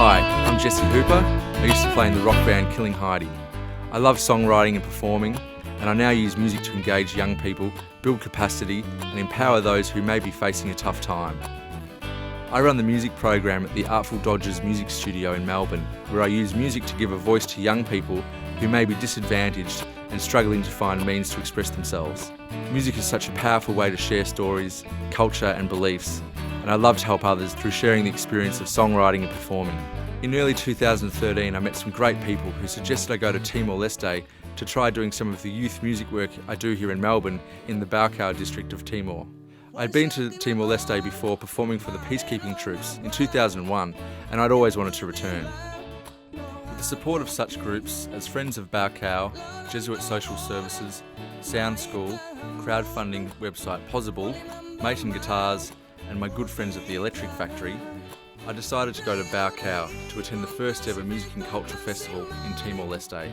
Hi, I'm Jesse Hooper. I used to play in the rock band Killing Heidi. I love songwriting and performing, and I now use music to engage young people, build capacity, and empower those who may be facing a tough time. I run the music program at the Artful Dodgers music studio in Melbourne, where I use music to give a voice to young people who may be disadvantaged and struggling to find means to express themselves. Music is such a powerful way to share stories, culture and beliefs, and I love to help others through sharing the experience of songwriting and performing. In early 2013, I met some great people who suggested I go to Timor Leste to try doing some of the youth music work I do here in Melbourne in the Baucau district of Timor. I'd been to Timor Leste before performing for the peacekeeping troops in 2001, and I'd always wanted to return. With the support of such groups as Friends of Baucau, Jesuit Social Services, Sound School, crowdfunding website Pozible, Mate and Guitars, and my good friends at the Electric Factory, I decided to go to Baucau to attend the first ever Music and Culture Festival in Timor Leste.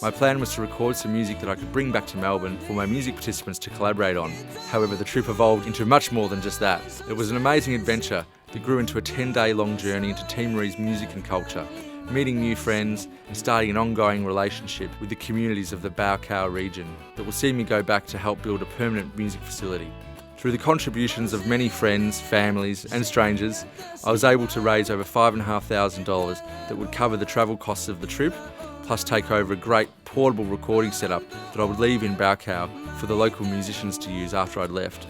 My plan was to record some music that I could bring back to Melbourne for my music participants to collaborate on. However, the trip evolved into much more than just that. It was an amazing adventure that grew into a 10-day long journey into Timorese music and culture, meeting new friends and starting an ongoing relationship with the communities of the Baucau region that will see me go back to help build a permanent music facility. Through the contributions of many friends, families and strangers, I was able to raise over $5,500 that would cover the travel costs of the trip, plus take over a great portable recording setup that I would leave in Baucau for the local musicians to use after I'd left.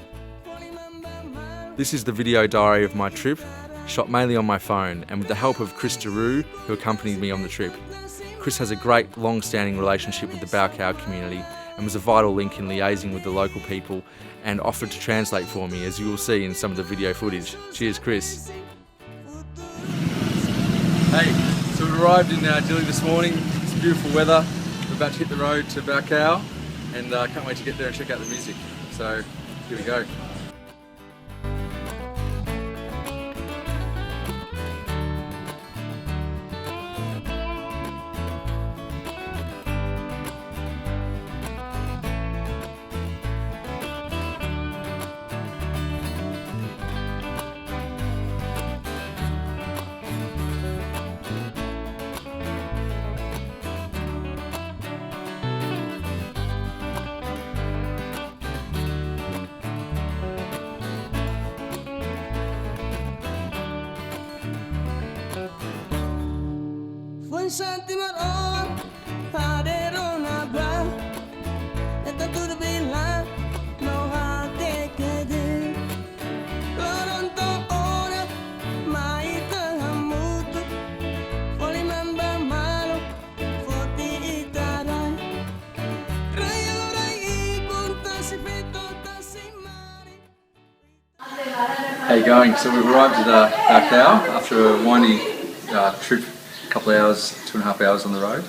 This is the video diary of my trip, shot mainly on my phone and with the help of Chris Giroux, who accompanied me on the trip. Chris has a great long-standing relationship with the Baucau community and was a vital link in liaising with the local people and offered to translate for me, as you will see in some of the video footage. Cheers, Chris. Hey, so we arrived in Dili this morning. It's beautiful weather. We're about to hit the road to Baucau and can't wait to get there and check out the music. So here we go. Sa Timor padero na ba eta tu be la no ha te kede loronto ora mai ta hamutu foli mamba malo foti itara rayo rai punta si feto ta si mari. How you going? So we've arrived at Baucau after a windy trip. Couple of hours, 2.5 hours on the road.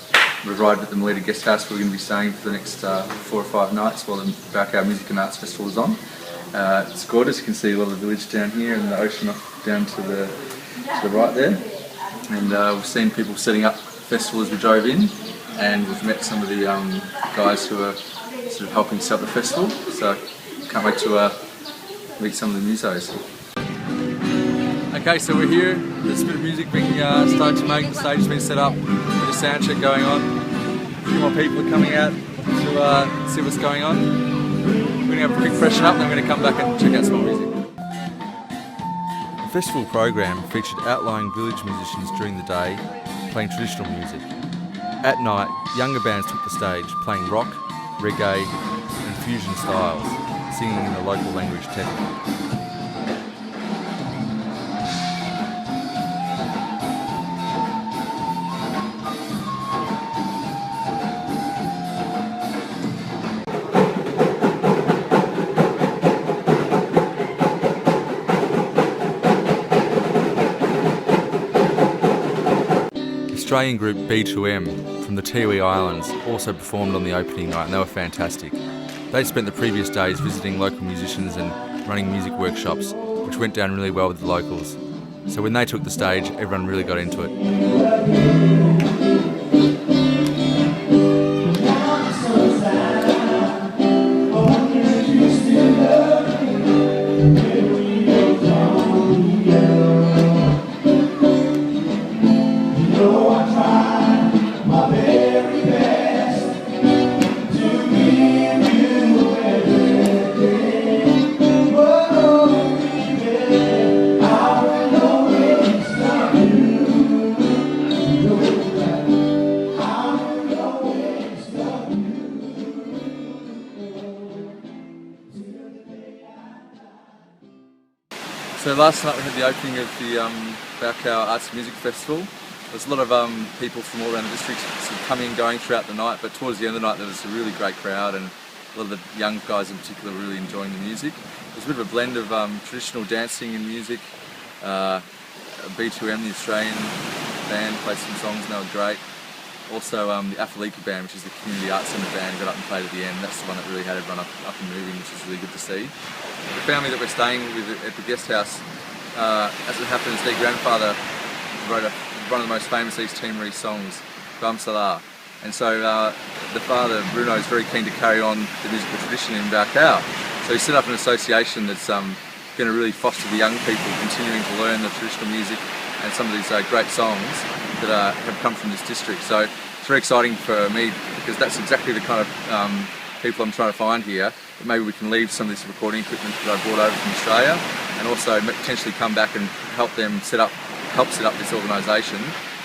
We've arrived at the Melita guest house where we're going to be staying for the next 4 or 5 nights while the Baucau Music and Arts Festival is on. It's gorgeous. You can see a lot of the village down here and the ocean down to the right there. And we've seen people setting up the festival as we drove in, and we've met some of the guys who are sort of helping set up the festival. So can't wait to meet some of the musos. Okay, so we're here. There's a bit of music being started to make. The stage has been set up. There's a sound check going on. A few more people are coming out to see what's going on. We're going to have a quick freshen up, and then we're going to come back and check out some more music. The festival program featured outlying village musicians during the day, playing traditional music. At night, younger bands took the stage, playing rock, reggae, and fusion styles, singing in the local language Tethi. Australian group B2M from the Tiwi Islands also performed on the opening night, and they were fantastic. They spent the previous days visiting local musicians and running music workshops, which went down really well with the locals. So when they took the stage, everyone really got into it. So last night we had the opening of the Baucau Arts and Music Festival. There's a lot of people from all around the district sort of coming and going throughout the night, but towards the end of the night there was a really great crowd, and a lot of the young guys in particular were really enjoying the music. There's a bit of a blend of traditional dancing and music. B2M, the Australian band, played some songs and they were great. Also the Artful band, which is the community arts centre band, got up and played at the end. That's the one that really had everyone up and moving, which is really good to see. The family that we're staying with at the guest house, as it happens, their grandfather wrote one of the most famous East Timorese songs, Bam Salah. And so the father, Bruno, is very keen to carry on the musical tradition in Baucau. So he set up an association that's going to really foster the young people continuing to learn the traditional music and some of these great songs that have come from this district. So it's very exciting for me because that's exactly the kind of people I'm trying to find here. But maybe we can leave some of this recording equipment that I brought over from Australia and also potentially come back and help them help set up this organisation,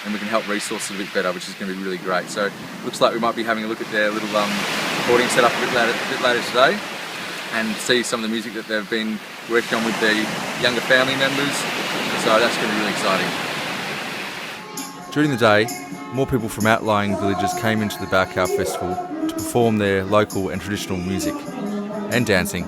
and we can help resource it a bit better, which is going to be really great. So it looks like we might be having a look at their little recording setup a bit later today and see some of the music that they've been working on with their younger family members. So that's going to be really exciting. During the day, more people from outlying villages came into the Baucau Festival to perform their local and traditional music and dancing.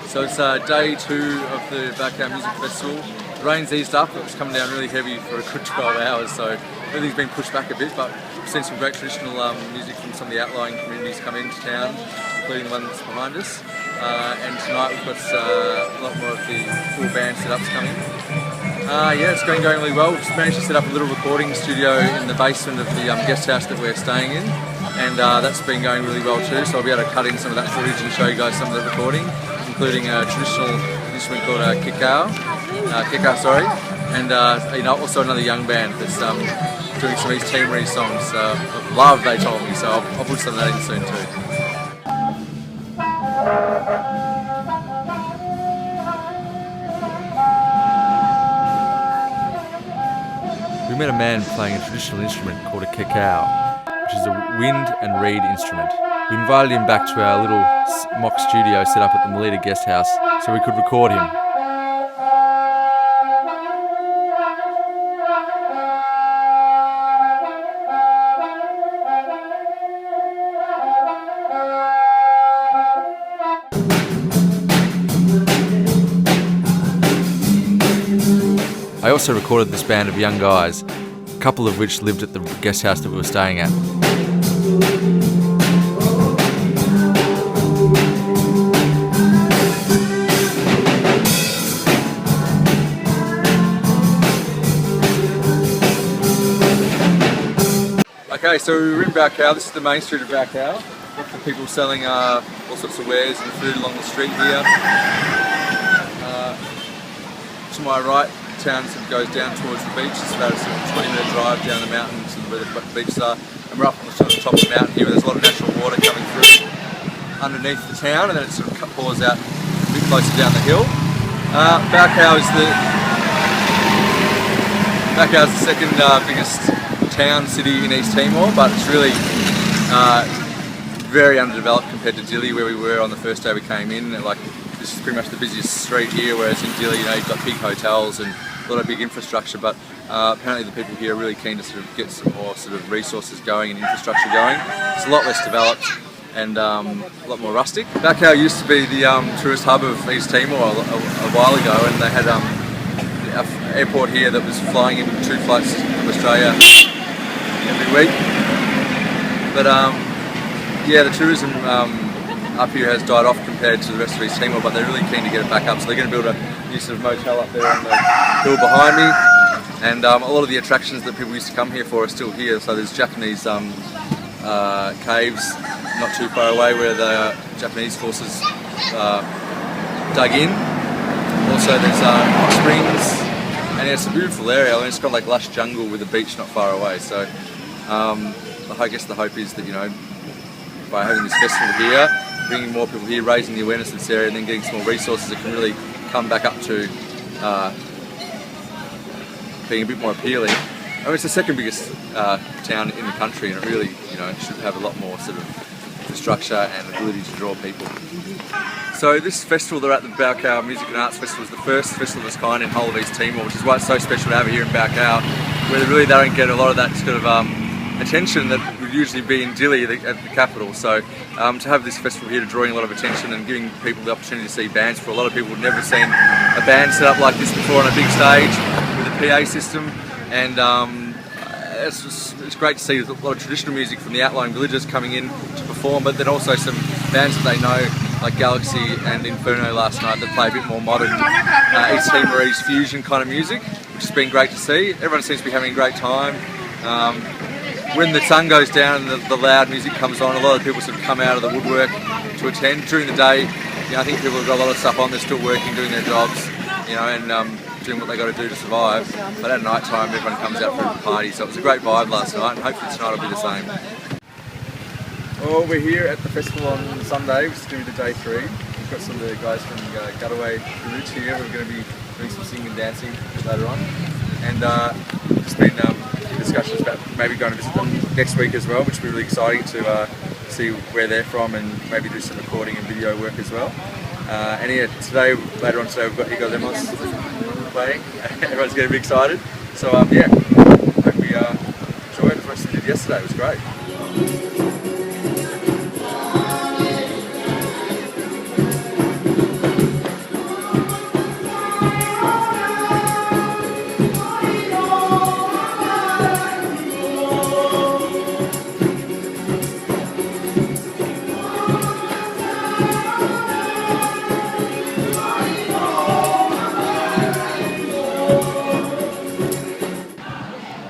So it's day 2 of the Baucau Music Festival. The rain's eased up, it was coming down really heavy for a good 12 hours, so everything's been pushed back a bit, but we've seen some great traditional music from some of the outlying communities come into town, including the one that's behind us. And tonight we've got a lot more of the full band setups coming. Yeah, it's going really well. We've just managed to set up a little recording studio in the basement of the guest house that we're staying in, and that's been going really well too, so I'll be able to cut in some of that footage and show you guys some of the recording, including a traditional instrument called kikau, and also another young band that's doing some East Timorese songs. Love, they told me, so I'll put some of that in soon too. We met a man playing a traditional instrument called a kikau, which is a wind and reed instrument. We invited him back to our little mock studio set up at the Melita guest house so we could record him. I also recorded this band of young guys, a couple of which lived at the guest house that we were staying at. Okay, so we're in Baucau. This is the main street of Baucau. Lots of people selling all sorts of wares and food along the street here. To my right, town sort of goes down towards the beach. It's about a sort of 20-minute drive down the mountains and where the beaches are. And we're up on the top of the mountain here where there's a lot of natural water coming through underneath the town, and then it sort of pours out a bit closer down the hill. Baucau is the second biggest town city in East Timor, but it's really very underdeveloped compared to Dili, where we were on the first day we came in. Like, this is pretty much the busiest street here, whereas in Dili, you've got big hotels and a lot of big infrastructure, but apparently the people here are really keen to sort of get some more sort of resources going and infrastructure going. It's a lot less developed and a lot more rustic. Baucau used to be the tourist hub of East Timor a while ago, and they had an airport here that was flying in 2 flights from Australia every week. But yeah, the tourism up here has died off compared to the rest of East Timor, but they're really keen to get it back up. So they're going to build a new sort of motel up there on the hill behind me, and a lot of the attractions that people used to come here for are still here. So there's Japanese caves not too far away where the Japanese forces dug in. Also there's hot springs, and it's a beautiful area. I mean, it's got like lush jungle with a beach not far away. So I guess the hope is that, you know, by having this festival here, bringing more people here, raising the awareness of this area, and then getting some more resources, it can really come back up to being a bit more appealing. I mean, it's the second biggest town in the country, and it really, you know, should have a lot more sort of infrastructure and ability to draw people. So this festival they're at, the Baucau Music and Arts Festival, is the first festival of its kind in whole of East Timor, which is why it's so special to have it here in Baucau, where they don't get a lot of that sort of attention that would usually be in Dili at the capital. So to have this festival here, to drawing a lot of attention and giving people the opportunity to see bands. For a lot of people who've never seen a band set up like this before on a big stage with a PA system, and it's great to see a lot of traditional music from the outlying villages coming in to perform, but then also some bands that they know, like Galaxy and Inferno last night, that play a bit more modern East Timorese fusion kind of music, which has been great to see. Everyone seems to be having a great time. When the sun goes down and the loud music comes on, a lot of people sort of come out of the woodwork to attend. During the day, you know, I think people have got a lot of stuff on, they're still working, doing their jobs, you know, and doing what they got to do to survive. But at night time, everyone comes out for a party, so it was a great vibe last night, and hopefully tonight will be the same. Well, we're here at the festival on Sunday, which is going to be the day 3. We've got some of the guys from Gutaway Roots here. We're going to be doing some singing and dancing later on, and there's been discussions about maybe going to visit them next week as well, which will be really exciting to see where they're from and maybe do some recording and video work as well. And yeah, later on today, we've got Igor Lemos playing. Everyone's getting really excited. So yeah, hope we enjoyed it as much as we did yesterday. It was great.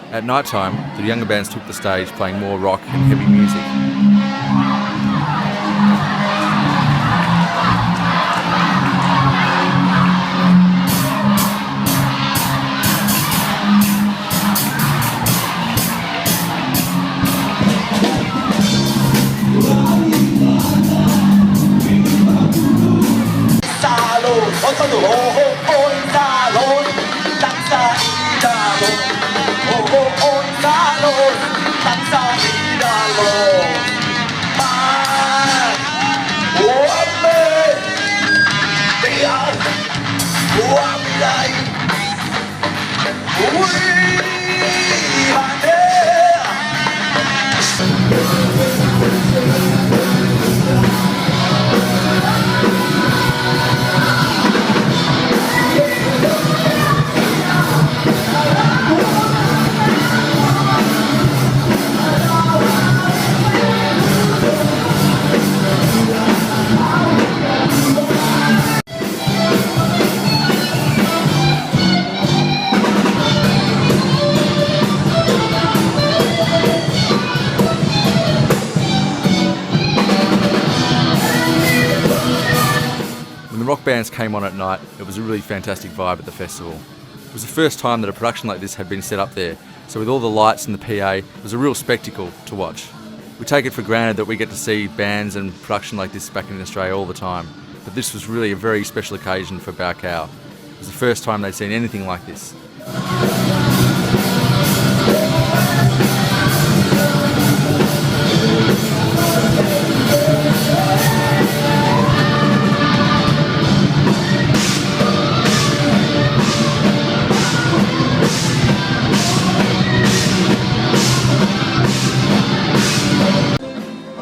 At night time, the younger bands took the stage playing more rock and heavy music. When the rock bands came on at night, it was a really fantastic vibe at the festival. It was the first time that a production like this had been set up there, so with all the lights and the PA, it was a real spectacle to watch. We take it for granted that we get to see bands and production like this back in Australia all the time, but this was really a very special occasion for Baucau. It was the first time they'd seen anything like this.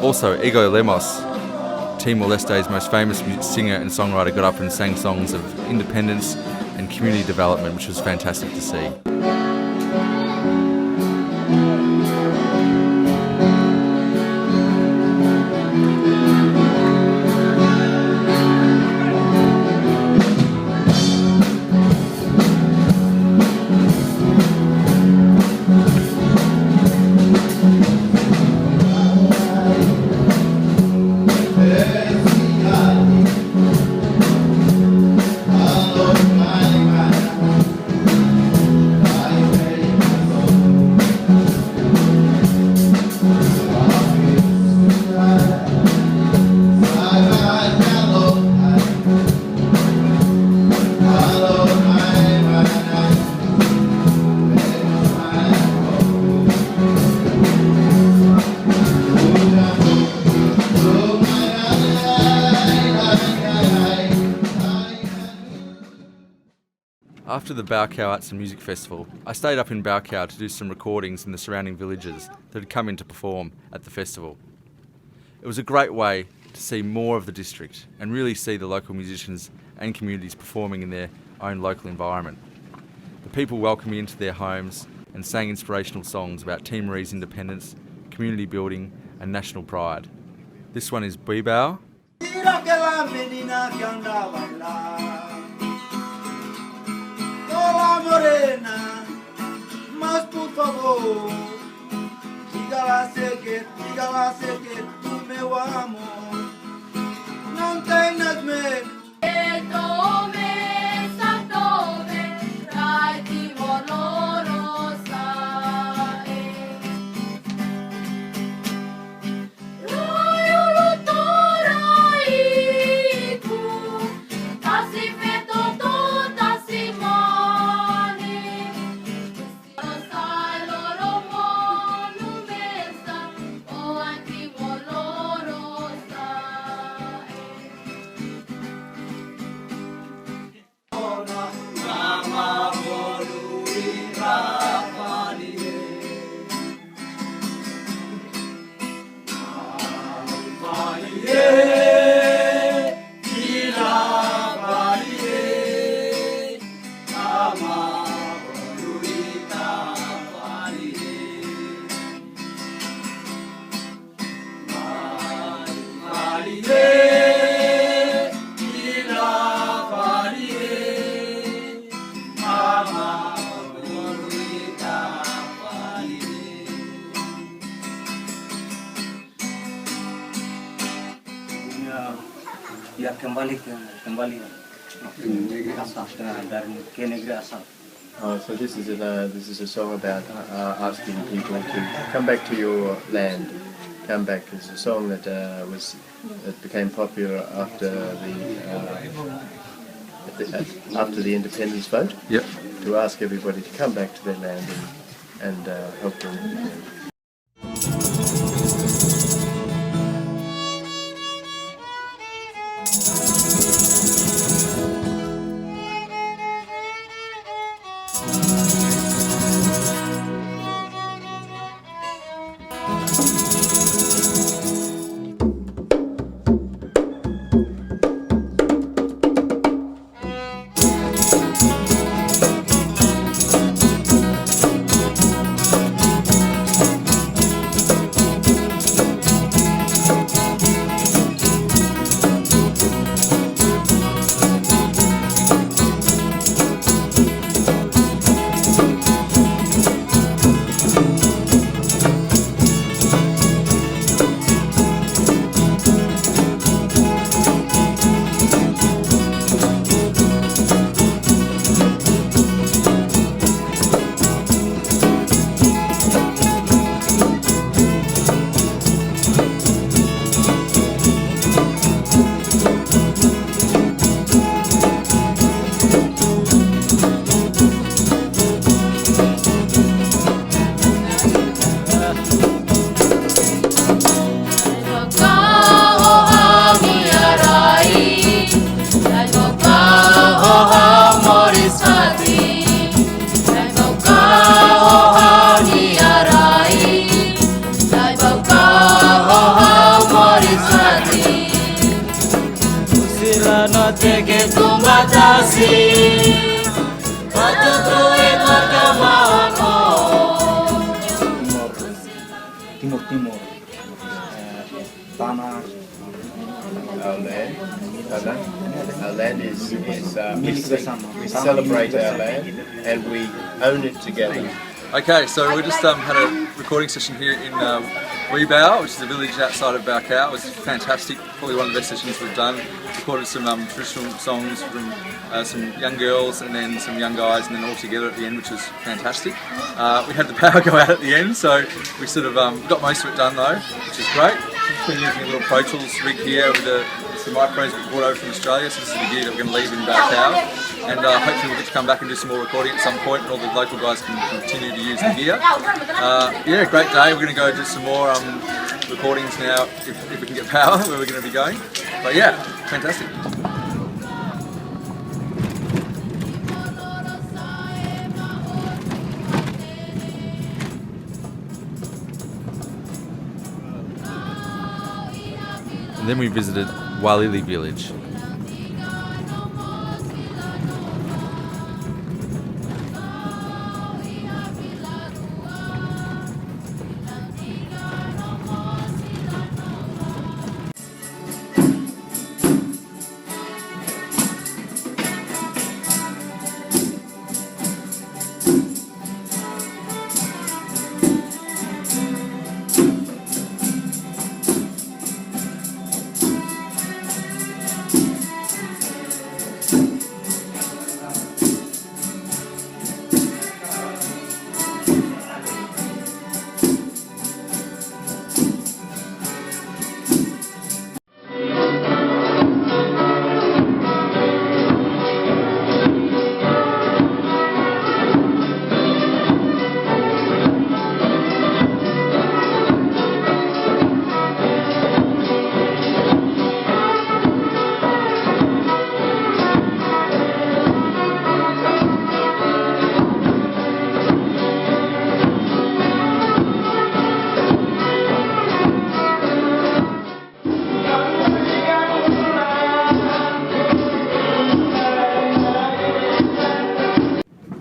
Also, Ego Lemos, Timor Leste's most famous singer and songwriter, got up and sang songs of independence and community development, which was fantastic to see. After the Baucau Arts and Music Festival, I stayed up in Baucau to do some recordings in the surrounding villages that had come in to perform at the festival. It was a great way to see more of the district and really see the local musicians and communities performing in their own local environment. The people welcomed me into their homes and sang inspirational songs about Timorese independence, community building and national pride. This one is Pozible. Hola morena, mas por favor, dígala sé que tú meu amor, não tenhas medo. Ya kembali asal dari negeri asal. So this is a song about asking people to come back to your land. Come back. It's a song that became popular after the independence vote. Yep. To ask everybody to come back to their land and help them. our land. Our land is we celebrate our land and we own it together. Okay, so we just had a recording session here in Baucau, which is a village outside of Baucau. It was fantastic, probably one of the best sessions we've done. Recorded some traditional songs from some young girls and then some young guys, and then all together at the end, which was fantastic. We had the power go out at the end, so we sort of got most of it done though, which is great. We've been using a little Pro Tools rig here with some microphones we brought over from Australia, so this is the gear that we're going to leave in Baucau, and hopefully we'll get to come back and do some more recording at some point, and all the local guys can continue to use the gear. Yeah, great day. We're going to go do some more recordings now, if we can get power, where we're going to be going. But yeah, fantastic. And then we visited Walili village.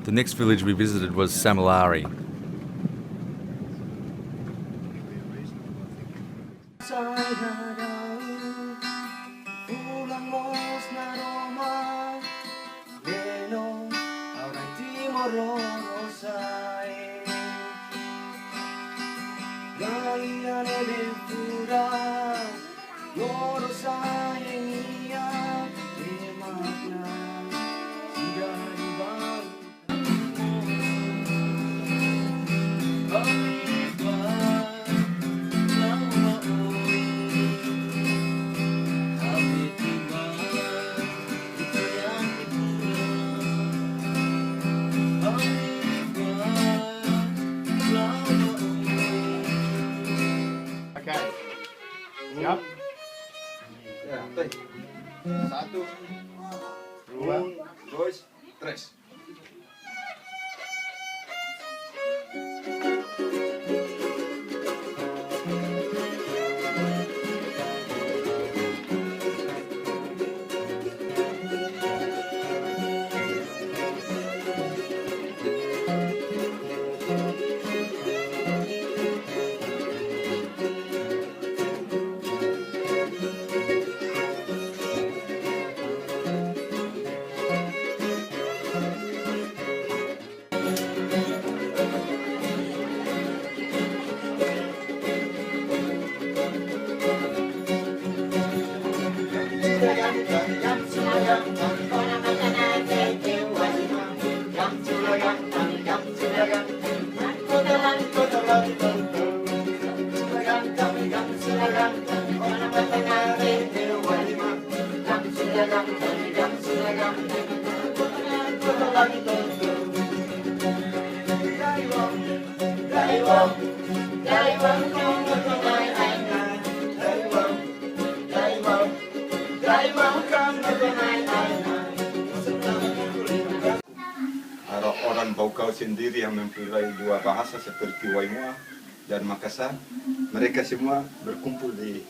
The next village we visited was Samilari. Siap? Ya, teh. 1, 2, 3. Orang Baucau sendiri yang mempunyai dua bahasa seperti Waimua dan Makassar, mereka semua berkumpul di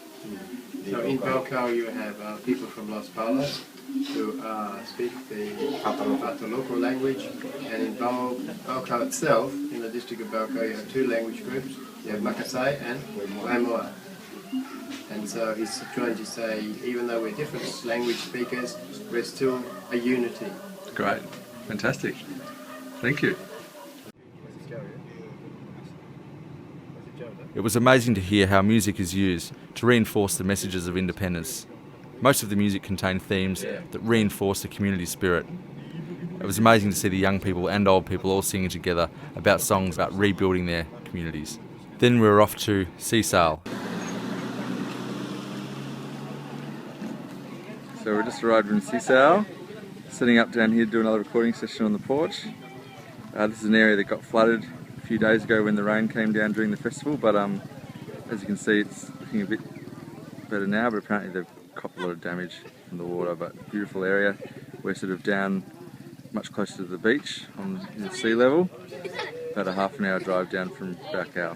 So in Baucau you have people from Los Palos who speak the local language, and in Baucau itself, in the district of Baucau, you have two language groups. You have Makassar and Waimua. And so he's trying to say, even though we're different language speakers, we're still a unity. Great. Fantastic. Thank you. It was amazing to hear how music is used to reinforce the messages of independence. Most of the music contained themes that reinforce the community spirit. It was amazing to see the young people and old people all singing together about songs about rebuilding their communities. Then we were off to Sisal. So we just arrived in Sisal, setting up down here to do another recording session on the porch. This is an area that got flooded a few days ago when the rain came down during the festival, but as you can see it's looking a bit better now, but apparently they've copped a lot of damage from the water. But beautiful area. We're sort of down much closer to the beach on the sea level, about a half an hour drive down from Baucau.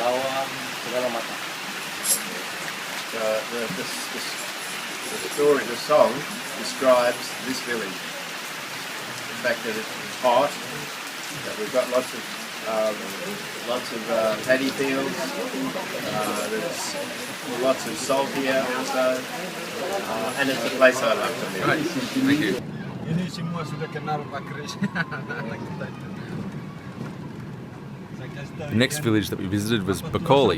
bawang, segala macam. The story, the song describes this village. The fact that it's hot, that we've got lots of paddy fields, there's lots of salt here also, and it's a place I love to live. Right, thank you. Ini semua sudah kenal Pak Kris. The next village that we visited was Baucau.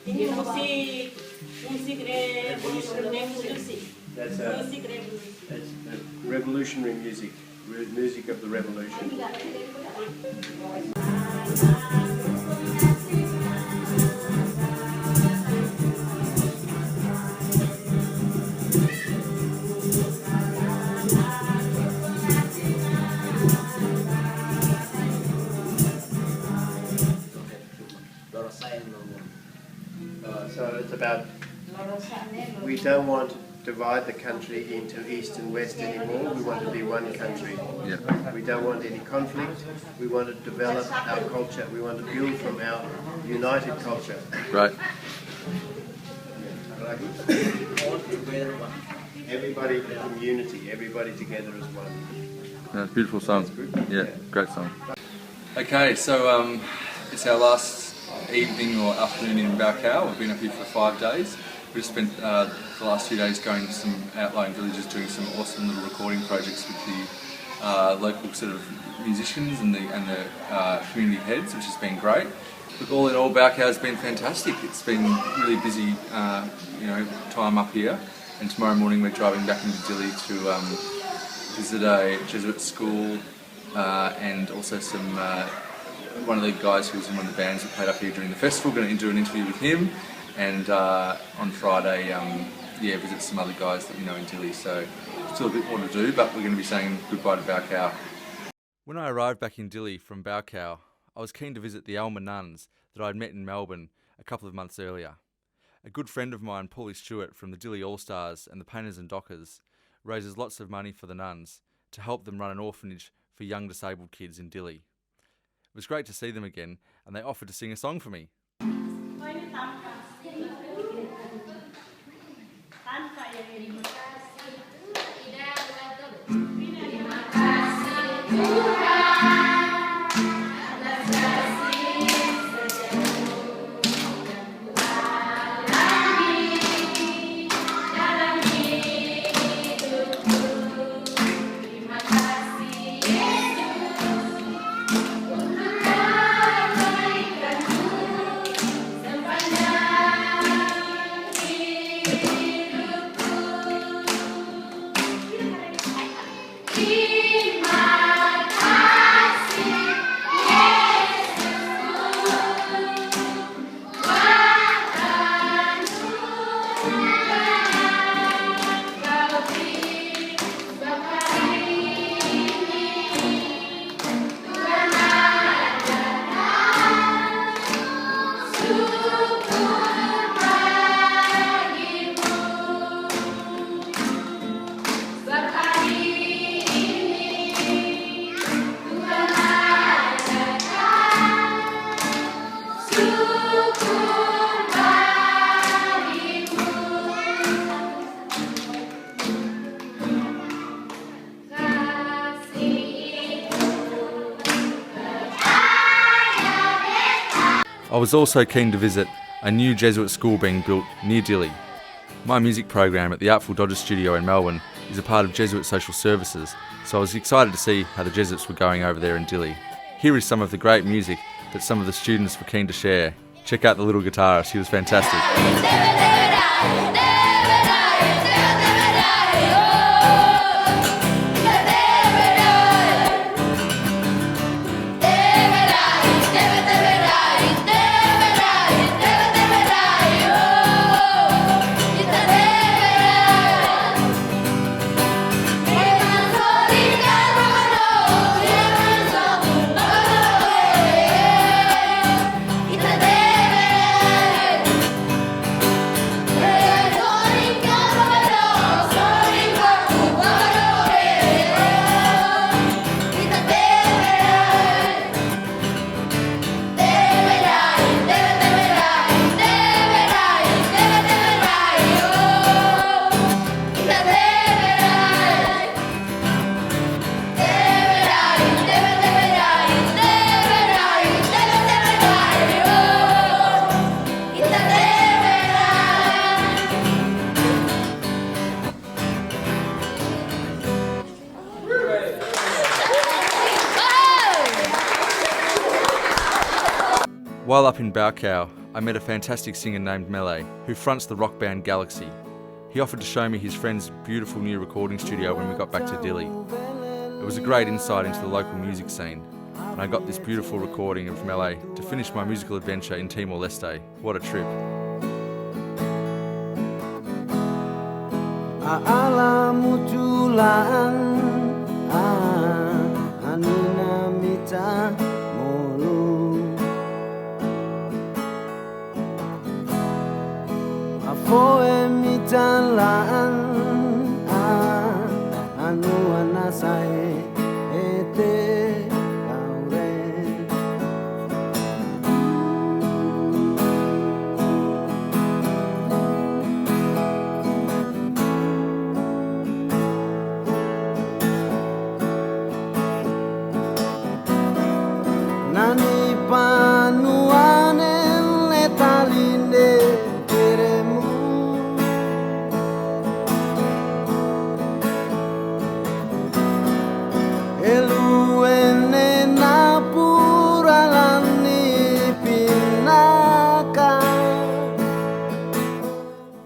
Ini musik revolusi. That's revolutionary music, music of the revolution. So it's about, we don't want to divide the country into East and West anymore. We want to be one country. Yeah. We don't want any conflict. We want to develop our culture. We want to build from our united culture. Right. Everybody in unity, everybody together as one. Beautiful song. Yeah, great song. Okay, so it's our last evening or afternoon in Baucau. We've been up here for 5 days. We just spent the last 2 days going to some outlying villages, doing some awesome little recording projects with the local sort of musicians and the community heads, which has been great. Look, all in all, Baucau has been fantastic. It's been really busy, time up here. And tomorrow morning we're driving back into Dili to visit a Jesuit school and also some. One of the guys who was in one of the bands that played up here during the festival, going to do an interview with him, and on Friday, visit some other guys that we know in Dili. So still a bit more to do, but we're going to be saying goodbye to Baucau. When I arrived back in Dili from Baucau, I was keen to visit the Alma nuns that I'd met in Melbourne a couple of months earlier. A good friend of mine, Paulie Stewart from the Dili All Stars and the Painters and Dockers, raises lots of money for the nuns to help them run an orphanage for young disabled kids in Dili. It was great to see them again, and they offered to sing a song for me. was also keen to visit a new Jesuit school being built near Dili. My music program at the Artful Dodgers studio in Melbourne is a part of Jesuit Social Services, so I was excited to see how the Jesuits were going over there in Dili. Here is some of the great music that some of the students were keen to share. Check out the little guitarist, he was fantastic. While up in Baucau, I met a fantastic singer named Mele, who fronts the rock band Galaxy. He offered to show me his friend's beautiful new recording studio when we got back to Dili. It was a great insight into the local music scene, and I got this beautiful recording of Mele to finish my musical adventure in Timor Leste. What a trip.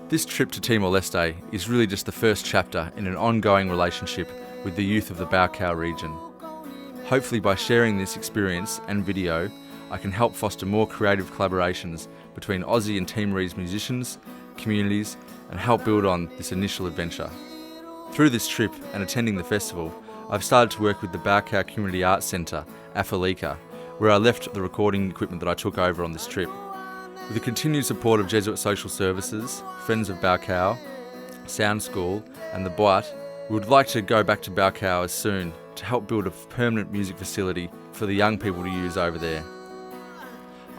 This trip to Timor-Leste is really just the first chapter in an ongoing relationship with the youth of the Baucau region. Hopefully by sharing this experience and video, I can help foster more creative collaborations between Aussie and Timorese musicians, communities, and help build on this initial adventure. Through this trip and attending the festival, I've started to work with the Baucau Community Arts Centre, Afalika, where I left the recording equipment that I took over on this trip. With the continued support of Jesuit Social Services, Friends of Baucau, Sound School and the Boite, we would like to go back to Baucau as soon to help build a permanent music facility for the young people to use over there.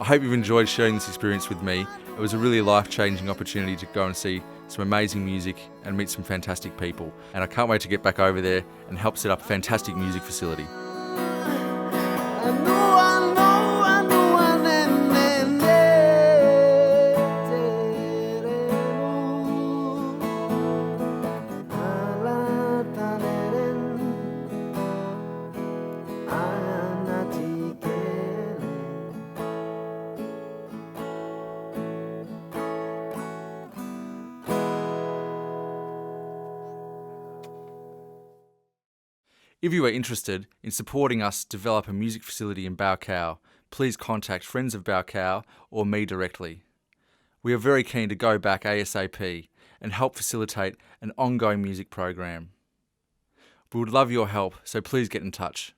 I hope you've enjoyed sharing this experience with me. It was a really life-changing opportunity to go and see some amazing music and meet some fantastic people, and I can't wait to get back over there and help set up a fantastic music facility. If you are interested in supporting us develop a music facility in Baucau, please contact Friends of Baucau or me directly. We are very keen to go back ASAP and help facilitate an ongoing music program. We would love your help, so please get in touch.